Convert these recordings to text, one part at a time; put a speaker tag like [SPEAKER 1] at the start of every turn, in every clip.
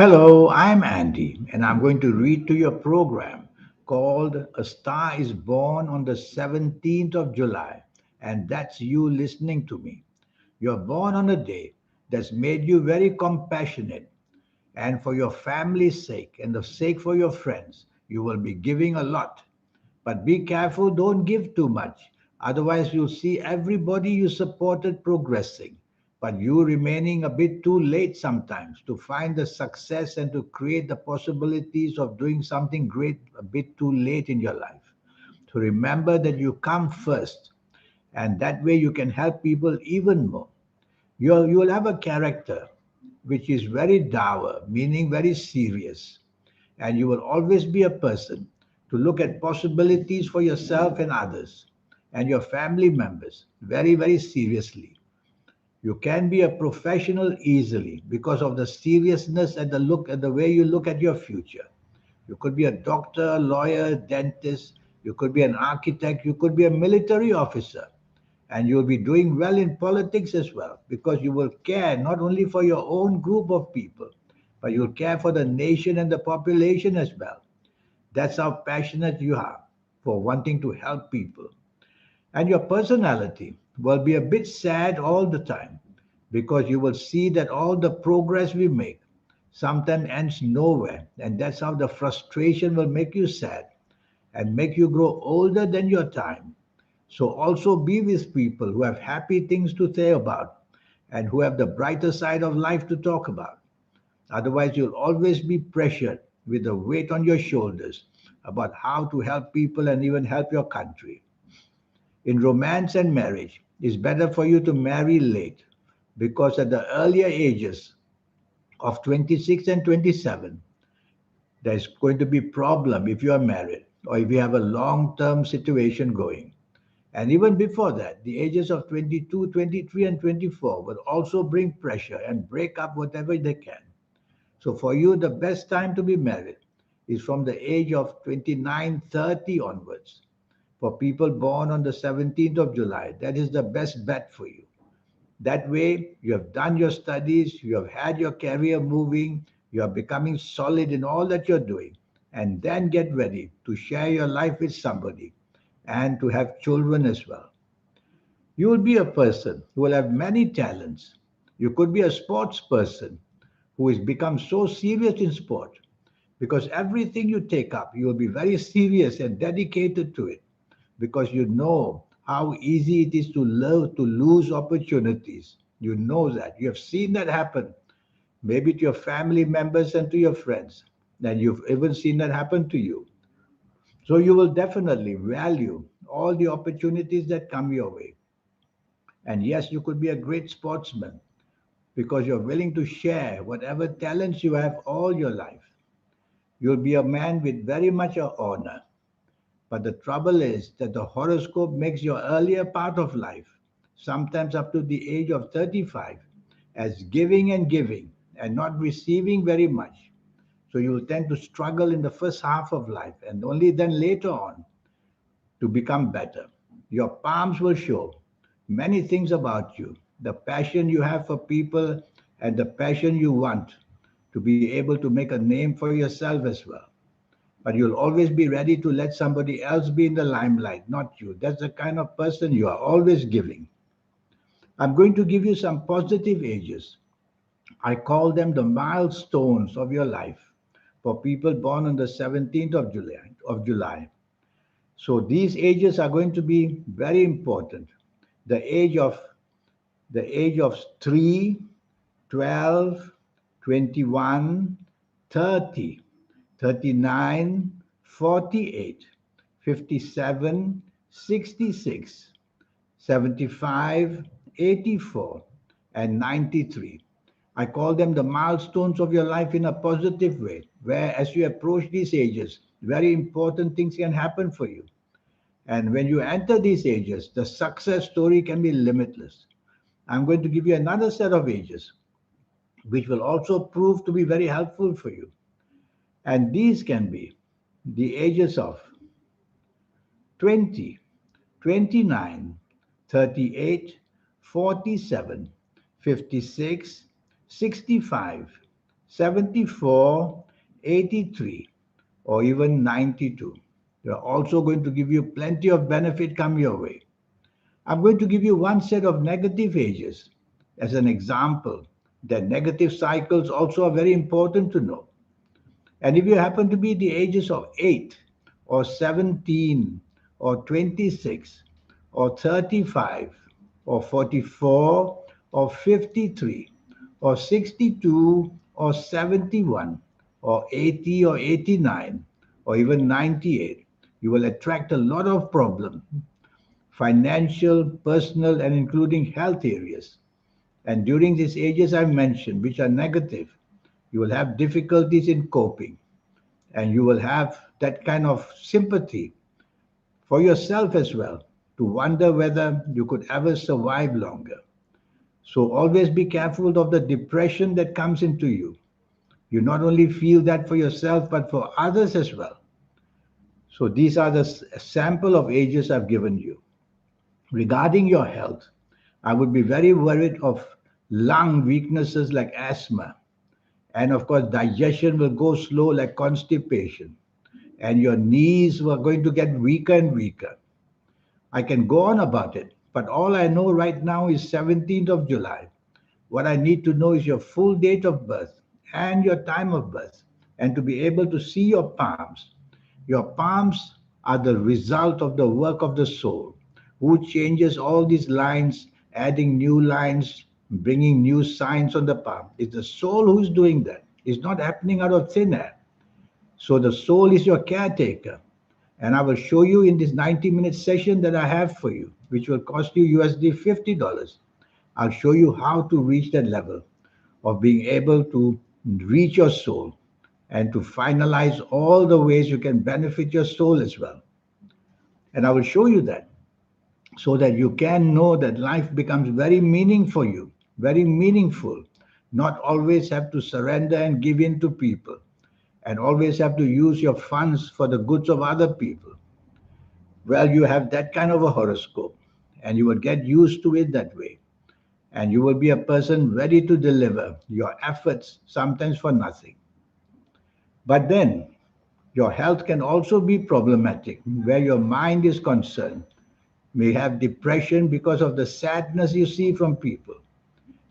[SPEAKER 1] Hello, I'm Andy, and I'm going to read to your program called A Star is Born on the 17th of July, and that's you listening to me. You're born on a day that's made you very compassionate, and for your family's sake and the sake for your friends, you will be giving a lot. But be careful, don't give too much. Otherwise, you'll see everybody you supported progressing, but you remaining a bit too late sometimes to find the success and to create the possibilities of doing something great a bit too late in your life. To remember that you come first, and that way you can help people even more. You'll have a character which is very dour, meaning very serious, and you will always be a person to look at possibilities for yourself and others and your family members very, very seriously. You can be a professional easily because of the seriousness and the look and the way you look at your future. You could be a doctor, lawyer, dentist, you could be an architect, you could be a military officer, and you'll be doing well in politics as well because you will care not only for your own group of people, but you'll care for the nation and the population as well. That's how passionate you are for wanting to help people. And your personality will be a bit sad all the time because you will see that all the progress we make sometimes ends nowhere. And that's how the frustration will make you sad and make you grow older than your time. So also be with people who have happy things to say about and who have the brighter side of life to talk about. Otherwise, you'll always be pressured with the weight on your shoulders about how to help people and even help your country. In romance and marriage, it's better for you to marry late because at the earlier ages of 26 and 27, there's going to be problem if you are married or if you have a long-term situation going. And even before that, the ages of 22, 23, and 24 will also bring pressure and break up whatever they can. So for you, the best time to be married is from the age of 29, 30 onwards. For people born on the 17th of July, that is the best bet for you. That way, you have done your studies, you have had your career moving, you are becoming solid in all that you're doing, and then get ready to share your life with somebody and to have children as well. You will be a person who will have many talents. You could be a sports person who has become so serious in sport because everything you take up, you will be very serious and dedicated to it because you know how easy it is to lose opportunities. You know that. You have seen that happen, maybe to your family members and to your friends. And you've even seen that happen to you. So you will definitely value all the opportunities that come your way. And yes, you could be a great sportsman because you're willing to share whatever talents you have all your life. You'll be a man with very much of honor. But the trouble is that the horoscope makes your earlier part of life, sometimes up to the age of 35, as giving and giving and not receiving very much. So you will tend to struggle in the first half of life and only then later on to become better. Your palms will show many things about you, the passion you have for people and the passion you want to be able to make a name for yourself as well. But you'll always be ready to let somebody else be in the limelight, not you. That's the kind of person you are, always giving. I'm going to give you some positive ages. I call them the milestones of your life for people born on the 17th of July. So these ages are going to be very important. The age of the age of 3, 12, 21, 30, 39, 48, 57, 66, 75, 84, and 93. I call them the milestones of your life in a positive way, where as you approach these ages, very important things can happen for you. And when you enter these ages, the success story can be limitless. I'm going to give you another set of ages, which will also prove to be very helpful for you. And these can be the ages of 20, 29, 38, 47, 56, 65, 74, 83, or even 92. We're also going to give you plenty of benefit come your way. I'm going to give you one set of negative ages as an example that negative cycles also are very important to know. And if you happen to be the ages of 8 or 17 or 26 or 35 or 44 or 53 or 62 or 71 or 80 or 89 or even 98, you will attract a lot of problems, financial, personal, and including health areas. And during these ages I mentioned, which are negative, you will have difficulties in coping and you will have that kind of sympathy for yourself as well to wonder whether you could ever survive longer. So always be careful of the depression that comes into you. You not only feel that for yourself, but for others as well. So these are the sample of ages I've given you. Regarding your health, I would be very worried of lung weaknesses like asthma. And of course, digestion will go slow like constipation. And your knees were going to get weaker and weaker. I can go on about it, but all I know right now is 17th of July. What I need to know is your full date of birth and your time of birth, and to be able to see your palms. Your palms are the result of the work of the soul, who changes all these lines, adding new lines, bringing new signs on the palm. It's the soul who's doing that. It's not happening out of thin air. So the soul is your caretaker. And I will show you in this 90-minute session that I have for you, which will cost you USD $50. I'll show you how to reach that level of being able to reach your soul and to finalize all the ways you can benefit your soul as well. And I will show you that so that you can know that life becomes very meaningful for you, very meaningful. Not always have to surrender and give in to people, and always have to use your funds for the goods of other people. Well, you have that kind of a horoscope, and you will get used to it that way. And you will be a person ready to deliver your efforts, sometimes for nothing. But then, your health can also be problematic where your mind is concerned. May have depression because of the sadness you see from people.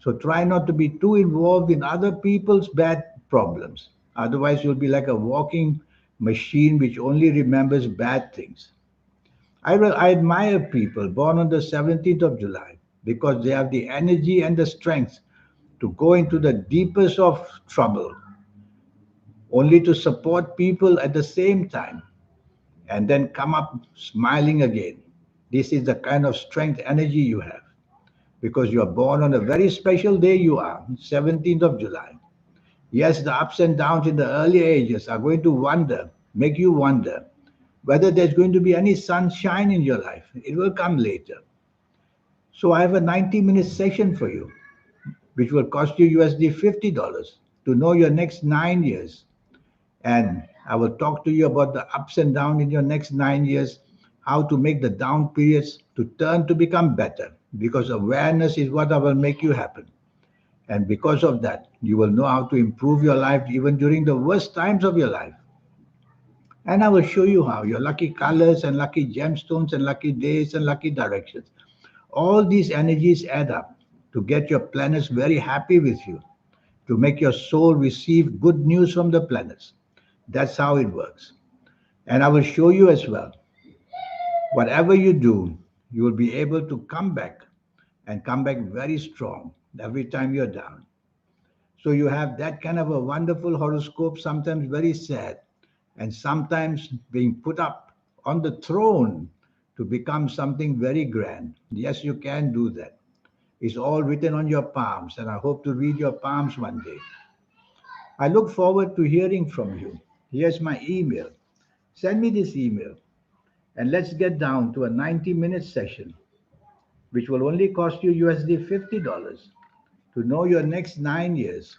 [SPEAKER 1] So try not to be too involved in other people's bad problems. Otherwise, you'll be like a walking machine which only remembers bad things. I admire people born on the 17th of July because they have the energy and the strength to go into the deepest of trouble, only to support people at the same time and then come up smiling again. This is the kind of strength energy you have because you are born on a very special day you are, 17th of July. Yes, the ups and downs in the early ages are going to make you wonder whether there's going to be any sunshine in your life. It will come later. So I have a 90-minute session for you, which will cost you USD $50 to know your next 9 years. And I will talk to you about the ups and downs in your next 9 years, how to make the down periods to turn to become better. Because awareness is what will make you happen. And because of that, you will know how to improve your life even during the worst times of your life. And I will show you how your lucky colors and lucky gemstones and lucky days and lucky directions. All these energies add up to get your planets very happy with you, to make your soul receive good news from the planets. That's how it works. And I will show you as well. Whatever you do, you will be able to come back and come back very strong every time you're down. So you have that kind of a wonderful horoscope, sometimes very sad, and sometimes being put up on the throne to become something very grand. Yes, you can do that. It's all written on your palms, and I hope to read your palms one day. I look forward to hearing from you. Here's my email. Send me this email, and let's get down to a 90-minute session, which will only cost you USD $50 to know your next 9 years.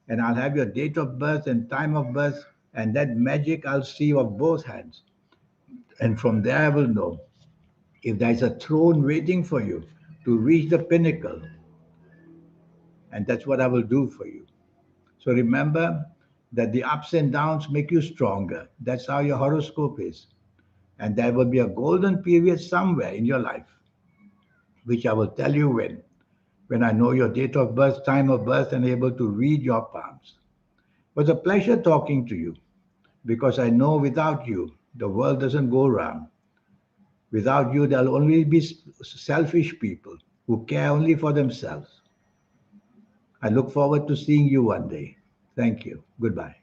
[SPEAKER 1] And I'll have your date of birth and time of birth, and that magic I'll see of both hands. And from there, I will know if there's a throne waiting for you to reach the pinnacle. And that's what I will do for you. So remember that the ups and downs make you stronger. That's how your horoscope is. And there will be a golden period somewhere in your life, which I will tell you when I know your date of birth, time of birth, and able to read your palms. It was a pleasure talking to you because I know without you, the world doesn't go round. Without you, there'll only be selfish people who care only for themselves. I look forward to seeing you one day. Thank you. Goodbye.